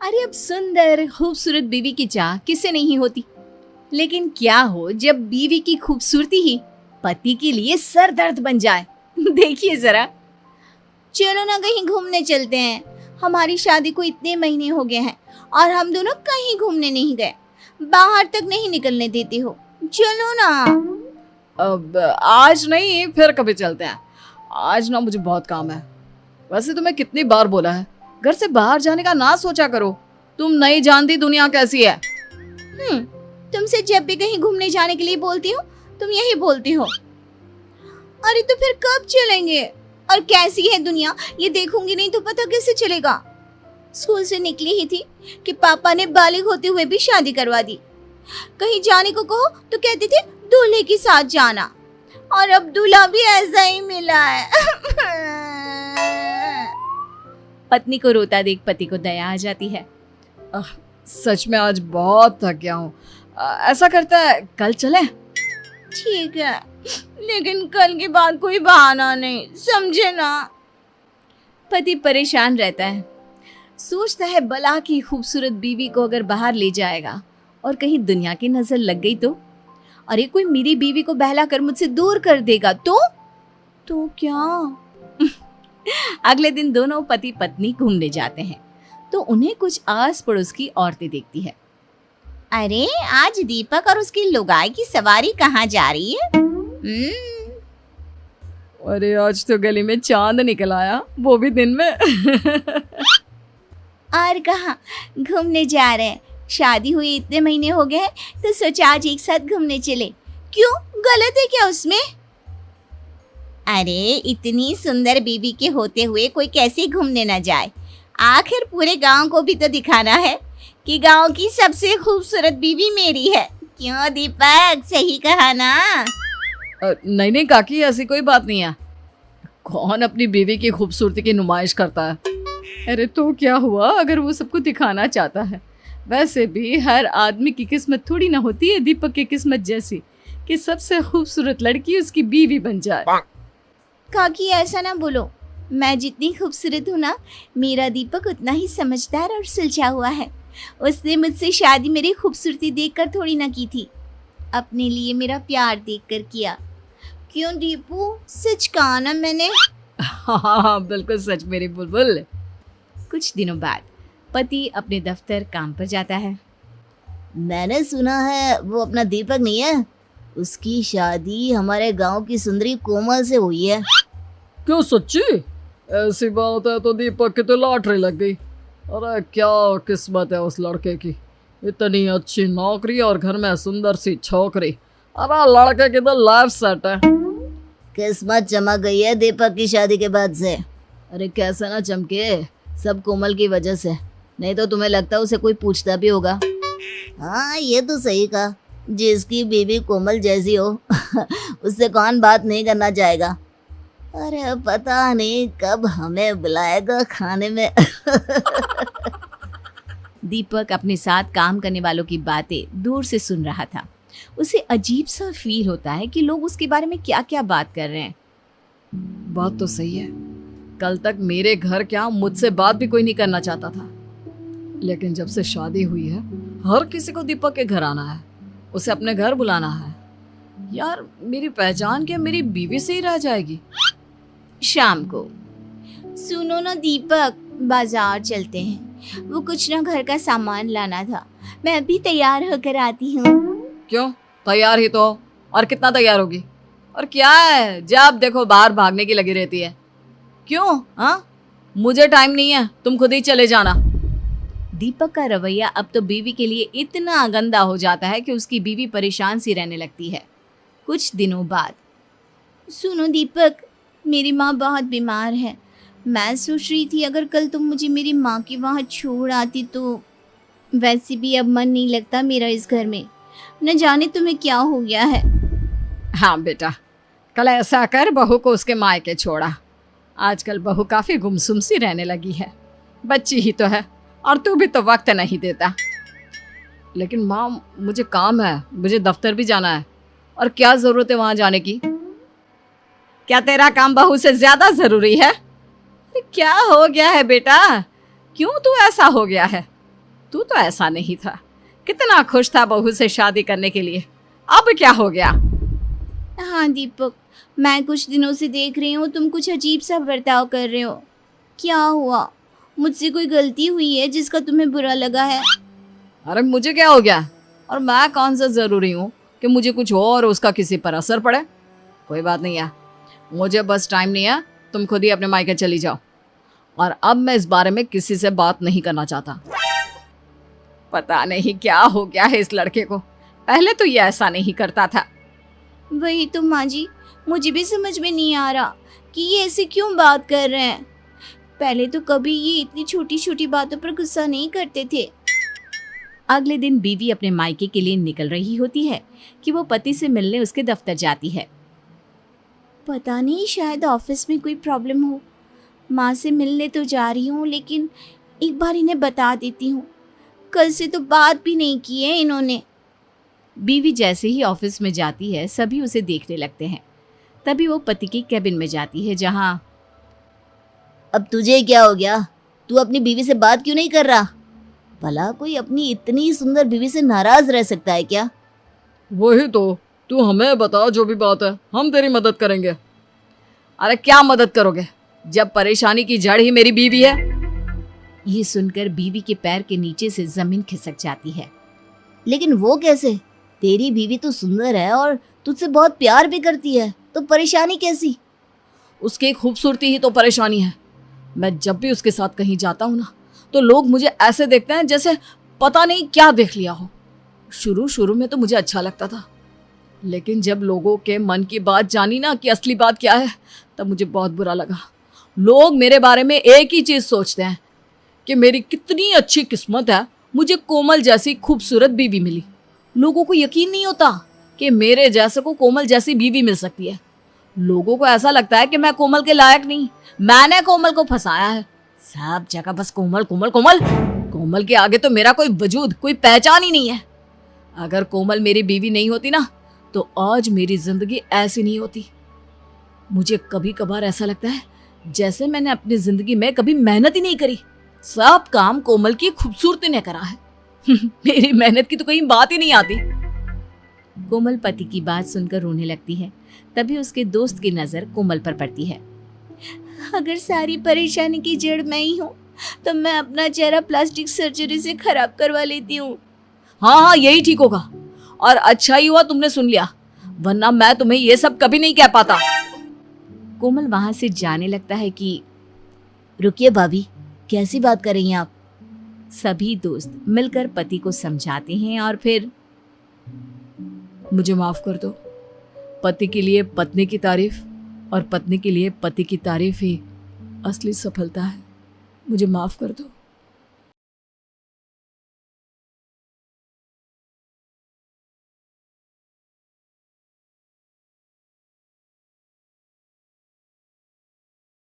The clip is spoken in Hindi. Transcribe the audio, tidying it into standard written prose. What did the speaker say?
अरे अब सुंदर खूबसूरत बीवी की चाह किसे नहीं होती, लेकिन क्या हो जब बीवी की खूबसूरती ही पति के लिए सर दर्द बन जाए। देखिए जरा। चलो ना कहीं घूमने चलते हैं। हमारी शादी को इतने महीने हो गए हैं और हम दोनों कहीं घूमने नहीं गए। बाहर तक नहीं निकलने देते हो। चलो ना। अब आज नहीं, फिर कभी चलते हैं। आज ना मुझे बहुत काम है। वैसे तुम्हें कितनी बार बोला है घर से बाहर जाने का ना सोचा करो। तुम नहीं जानती दुनिया कैसी है। तुमसे जब भी कहीं घूमने जाने के लिए बोलती हूँ तुम यही बोलती हो। अरे तो फिर कब चलेंगे? और कैसी है दुनिया ये देखूंगी नहीं तो पता कैसे चलेगा। स्कूल से निकली ही थी कि पापा ने बालिग होते हुए भी शादी करवा दी। कहीं जाने को कहो तो कहते थे दूल्हे के साथ जाना, और अब दूल्हा भी ऐसा ही मिला है। पत्नी को रोता देख पति को दया आ जाती है। सच में आज बहुत थक गया हूँ। ऐसा करता है कल चले? ठीक है, लेकिन कल के बाद कोई बहाना नहीं, समझे ना। पति परेशान रहता है। सोचता है भला की खूबसूरत बीवी को अगर बाहर ले जाएगा और कहीं दुनिया की नजर लग गई तो? अरे कोई मेरी बीवी को बहला कर मुझसे दूर कर देगा तो क्या? अगले दिन दोनों पति पत्नी घूमने जाते हैं तो उन्हें कुछ आस पड़ोस की औरतें देखती है। अरे आज दीपक और उसकी लुगाई की सवारी कहाँ जा रही है? अरे आज तो गली में चांद निकल आया, वो भी दिन में। और कहाँ घूमने जा रहे हैं? शादी हुई इतने महीने हो गए हैं तो सोचा आज एक साथ घूमने चले। क्यों, गलत है क्या उसमें? अरे इतनी सुंदर बीवी के होते हुए कोई कैसे घूमने ना जाए? आखिर पूरे गांव को भी तो दिखाना है कि गांव की सबसे खूबसूरत बीवी मेरी है। क्यों दीपक, सही कहा ना? नहीं काकी, ऐसी कोई बात नहीं है। कौन अपनी बीवी की खूबसूरती की नुमाइश करता है? अरे तो क्या हुआ अगर वो सबको दिखाना चाहता है। वैसे भी हर आदमी की किस्मत थोड़ी ना होती है दीपक की किस्मत जैसी कि सबसे खूबसूरत लड़की उसकी बीवी बन जाए। काकी ऐसा ना बोलो। मैं जितनी खूबसूरत हूँ ना, मेरा दीपक उतना ही समझदार और सुलझा हुआ है। उसने मुझसे शादी मेरी खूबसूरती देखकर थोड़ी ना की थी, अपने लिए मेरा प्यार देखकर किया। क्यों दीपू, सच कहा ना मैंने? हाँ बिल्कुल सच मेरी बुलबुल। कुछ दिनों बाद पति अपने दफ्तर काम पर जाता है। मैंने सुना है वो अपना दीपक नहीं है, उसकी शादी हमारे गांव की सुंदरी कोमल से हुई है। क्यों सच्ची? ऐसी बात है तो दीपक की तो लॉटरी लग गई। अरे क्या किस्मत है उस लड़के की, इतनी अच्छी नौकरी और घर में सुंदर सी छोकरी। अरे लड़के की तो लाइफ सेट है। किस्मत चमक गई है दीपक की शादी के बाद से। अरे कैसे ना चमके, सब कोमल की वजह से, नहीं तो तुम्हें लगता उसे कोई पूछता भी होगा। हाँ ये तो सही कहा, जिसकी बीवी कोमल जैसी हो उससे कौन बात नहीं करना चाहेगा। अरे पता नहीं कब हमें बुलाएगा खाने में। दीपक अपने साथ काम करने वालों की बातें दूर से सुन रहा था। उसे अजीब सा फील होता है कि लोग उसके बारे में क्या क्या बात कर रहे हैं। बात तो सही है, कल तक मेरे घर क्या मुझसे बात भी कोई नहीं करना चाहता था, लेकिन जब से शादी हुई है हर किसी को दीपक के घर आना है, उसे अपने घर बुलाना है। यार मेरी पहचान क्या मेरी बीवी से ही रह जाएगी? शाम को, सुनो ना दीपक, बाजार चलते हैं। वो कुछ ना घर का सामान लाना था, मैं अभी तैयार होकर आती हूँ। क्यों, तैयार ही तो हो, और कितना तैयार होगी? और क्या है जब देखो बाहर भागने की लगी रहती है। क्यों? हाँ मुझे टाइम नहीं है, तुम खुद ही चले जाना। दीपक का रवैया अब तो बीवी के लिए इतना गंदा हो जाता है कि उसकी बीवी परेशान सी रहने लगती है। कुछ दिनों बाद, सुनो दीपक, मेरी माँ बहुत बीमार है। मैं सोच रही थी अगर कल तुम मुझे मेरी माँ के वहाँ छोड़ आती तो। वैसे भी अब मन नहीं लगता मेरा इस घर में, न जाने तुम्हें क्या हो गया है। हाँ बेटा, कल ऐसा कर बहू को उसके मायके छोड़ा। आजकल बहू काफी गुमसुम सी रहने लगी है, बच्ची ही तो है और तू भी तो वक्त नहीं देता। लेकिन माँ मुझे काम है, मुझे दफ्तर भी जाना है, और क्या जरूरत है वहां जाने की? क्या तेरा काम बहू से ज्यादा जरूरी है? क्या हो गया है बेटा, क्यों तू ऐसा हो गया है? तू तो ऐसा नहीं था, कितना खुश था बहू से शादी करने के लिए, अब क्या हो गया? हाँ दीपक, मैं कुछ दिनों से देख रही हूँ तुम कुछ अजीब सा बर्ताव कर रहे हो। क्या हुआ? मुझसे कोई गलती हुई है जिसका तुम्हें बुरा लगा है? अरे मुझे क्या हो गया, और मैं कौन सा जरूरी हूँ कि मुझे कुछ हो और उसका किसी पर असर पड़े। कोई बात नहीं है, मुझे बस टाइम नहीं है, तुम खुद ही अपने मायके चली जाओ, और अब मैं इस बारे में किसी से बात नहीं करना चाहता। पता नहीं क्या हो गया है इस लड़के को, पहले तो ये ऐसा नहीं करता था। वही तो माँ जी, मुझे भी समझ में नहीं आ रहा कि ये ऐसे क्यों बात कर रहे हैं। पहले तो कभी ये इतनी छोटी छोटी बातों पर गुस्सा नहीं करते थे। अगले दिन बीवी अपने मायके के लिए निकल रही होती है कि वो पति से मिलने उसके दफ्तर जाती है। पता नहीं, शायद ऑफिस में कोई प्रॉब्लम हो। माँ से मिलने तो जा रही हूँ, लेकिन एक बार इन्हें बता देती हूँ। कल से तो बात भी नहीं की है इन्होंने। बीवी जैसे ही ऑफिस में जाती है सभी उसे देखने लगते हैं। तभी वो पति की कैबिन में जाती है, जहाँ अब तुझे क्या हो गया? तू अपनी बीवी से बात क्यों नहीं कर रहा? भला कोई अपनी इतनी सुंदर बीवी से नाराज रह सकता है क्या? वही तो, तू हमें बता, जो भी बात है हम तेरी मदद करेंगे। अरे क्या मदद करोगे जब परेशानी की जड़ ही मेरी बीवी है? ये सुनकर बीवी के पैर के नीचे से जमीन खिसक जाती है। लेकिन वो कैसे? तेरी बीवी तो सुंदर है और तुझसे बहुत प्यार भी करती है, तो परेशानी कैसी? उसकी खूबसूरती ही तो परेशानी है। मैं जब भी उसके साथ कहीं जाता हूँ ना, तो लोग मुझे ऐसे देखते हैं जैसे पता नहीं क्या देख लिया हो। शुरू शुरू में तो मुझे अच्छा लगता था, लेकिन जब लोगों के मन की बात जानी ना कि असली बात क्या है, तब मुझे बहुत बुरा लगा। लोग मेरे बारे में एक ही चीज़ सोचते हैं कि मेरी कितनी अच्छी किस्मत है, मुझे कोमल जैसी खूबसूरत बीवी मिली। लोगों को यकीन नहीं होता कि मेरे जैसे को कोमल जैसी बीवी मिल सकती है। लोगों को ऐसा लगता है कि मैं कोमल के लायक नहीं, मैंने कोमल को फंसाया है। सब जगह बस कोमल कोमल कोमल। कोमल के आगे तो मेरा कोई वजूद, कोई पहचान ही नहीं है। अगर कोमल मेरी बीवी नहीं होती ना, तो आज मेरी जिंदगी ऐसी नहीं होती। मुझे कभी कभार ऐसा लगता है जैसे मैंने अपनी जिंदगी में कभी मेहनत ही नहीं करी, सब काम कोमल की खूबसूरती ने करा है। मेरी मेहनत की तो कहीं बात ही नहीं आती। कोमल पति की बात सुनकर रोने लगती है। तभी उसके दोस्त की नजर कोमल पर पड़ती है। अगर सारी परेशानी की जड़ मैं ही हूँ, तो मैं अपना चेहरा प्लास्टिक सर्जरी से खराब करवा लेती हूँ। हाँ, यही ठीक होगा, और अच्छा ही हुआ तुमने सुन लिया, वरना मैं तुम्हें ये सब कभी नहीं कह पाता। कोमल वहां से जाने लगता है कि रुकिए भाभी, कैसी बात कर रही हैं आप? सभी दोस्त मिलकर पति को समझाते हैं और फिर मुझे माफ कर दो। पति के लिए पत्नी की तारीफ और पत्नी के लिए पति की तारीफ ही असली सफलता है। मुझे माफ कर दो।